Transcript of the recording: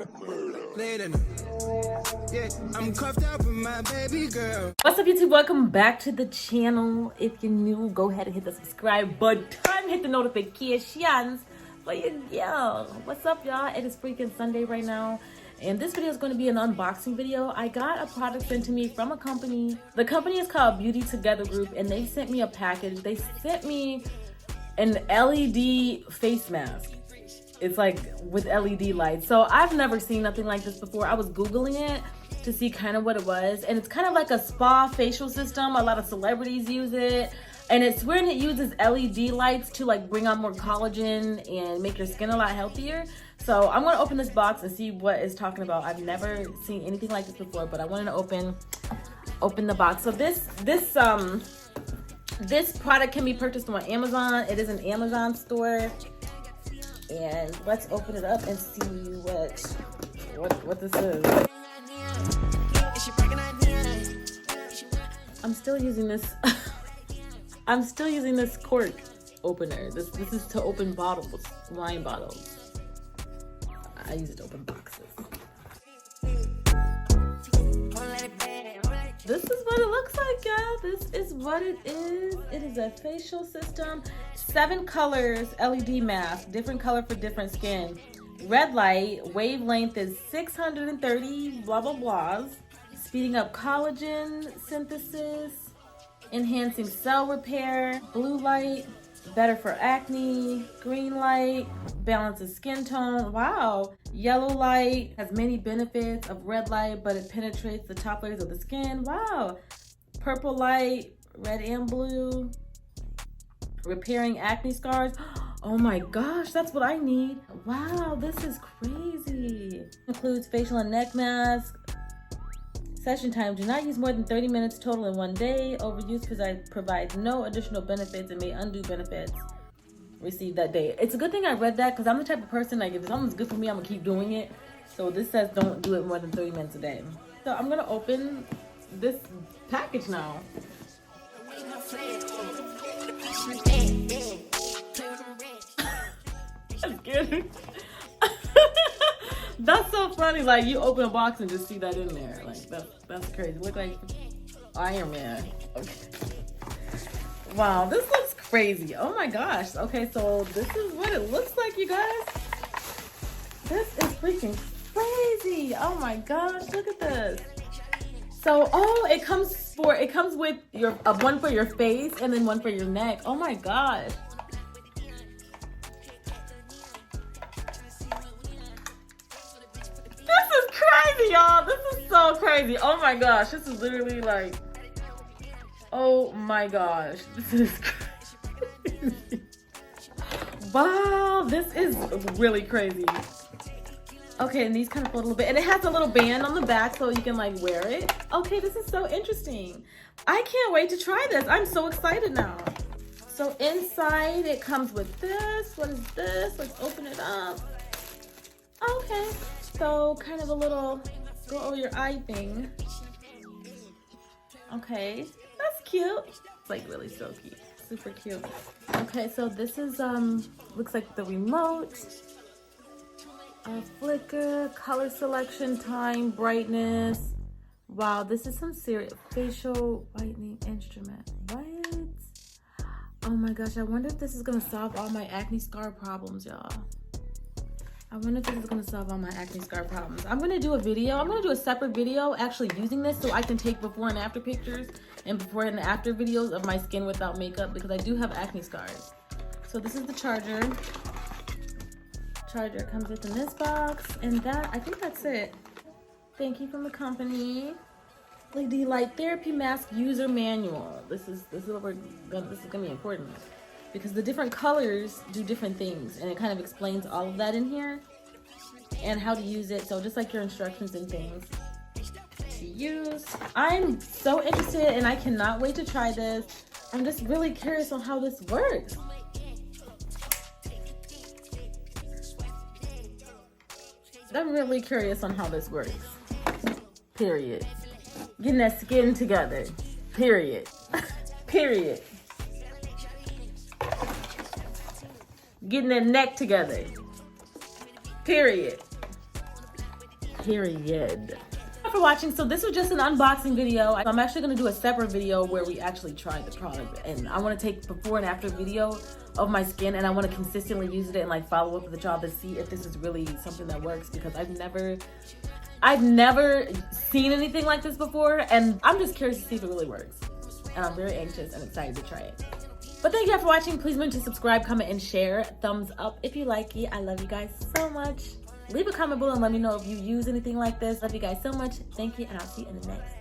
Yeah, I'm cuffed up with my baby girl. What's up, YouTube? Welcome back to the channel. If you're new, go ahead and hit the subscribe button, hit the notifications for your girl. What's up, y'all? It is freaking Sunday right now, and this video is going to be an unboxing video. I got a product sent to me from a company. The company is called Beauty Together Group, and they sent me a package. They sent me an LED face mask. It's like with LED lights. So I've never seen nothing like this before. I was Googling it to see kind of what it was. And it's kind of like a spa facial system. A lot of celebrities use it. And it's when it uses LED lights to like bring on more collagen and make your skin a lot healthier. So I'm gonna open this box and see what it's talking about. I've never seen anything like this before, but I wanted to open the box. So this product can be purchased on Amazon. It is an Amazon store. And let's open it up and see what this is. I'm still using this. I'm still using this cork opener. This is to open bottles, wine bottles. I use it to open boxes. This is what it looks like, y'all. This is what it is. It is a facial system. 7 colors, LED mask, different color for different skin. Red light, wavelength is 630 blah blah blahs. Speeding up collagen synthesis, enhancing cell repair. Blue light, better for acne. Green light, balances skin tone. Wow. Yellow light has many benefits of red light, but it penetrates the top layers of the skin. Wow. Purple light, red and blue, repairing acne scars. Oh my gosh, that's what I need. Wow, this is crazy. Includes facial and neck mask. Session time, do not use more than 30 minutes total in one day. Overuse provides no additional benefits and may undo benefits received that day. It's a good thing I read that, because I'm the type of person, like, if something's good for me, I'm gonna keep doing it. So this says don't do it more than 30 minutes a day. So I'm gonna open this package now. I'm scared. That's so funny. Like, you open a box and just see that in there. Like, that's crazy. Look like Iron Man. Okay. Wow, this looks crazy. Oh my gosh. Okay, so this is what it looks like, you guys. This is freaking crazy. Oh my gosh, look at this. So, oh, it comes with your one for your face and then one for your neck. Oh my gosh. This is crazy, y'all. This is so crazy. Oh my gosh, this is literally like, oh my gosh, this is crazy. Wow, this is really crazy. Okay, and these kind of fold a little bit. And it has a little band on the back so you can like wear it. Okay, this is so interesting. I can't wait to try this. I'm so excited now. So inside it comes with this. What is this? Let's open it up. Okay, so kind of a little go over your eye thing. Okay, that's cute. It's like really so cute. Super cute. Okay, so this is looks like the remote. Flicker, color selection, time, brightness. Wow, this is some serious facial whitening instrument. What? Oh my gosh, I wonder if this is gonna solve all my acne scar problems, y'all. I wonder if this is gonna solve all my acne scar problems. I'm gonna do a video. I'm gonna do a separate video actually using this so I can take before and after pictures and before and after videos of my skin without makeup, because I do have acne scars. So this is the charger. Charger comes within this box, and I think that's it. Thank you from the company. LED light therapy mask user manual. This is gonna be important, because the different colors do different things, and it kind of explains all of that in here and how to use it. So just like your instructions and things to use. I'm so interested and I cannot wait to try this. I'm just really curious on how this works. I'm really curious on how this works. Period. Getting that skin together. Period. Period. Getting that neck together. Period. Period. Thanks for watching. So this was just an unboxing video. I'm actually going to do a separate video where we actually try the product, and I want to take before and after video of my skin, and I want to consistently use it and like follow up with y'all to see if this is really something that works, because I've never seen anything like this before, and I'm just curious to see if it really works, and I'm very anxious and excited to try it. But thank you guys for watching. Please remember to subscribe, comment, and share. Thumbs up if you like it. I love you guys so much. Leave a comment below and let me know if you use anything like this. Love you guys so much. Thank you, and I'll see you in the next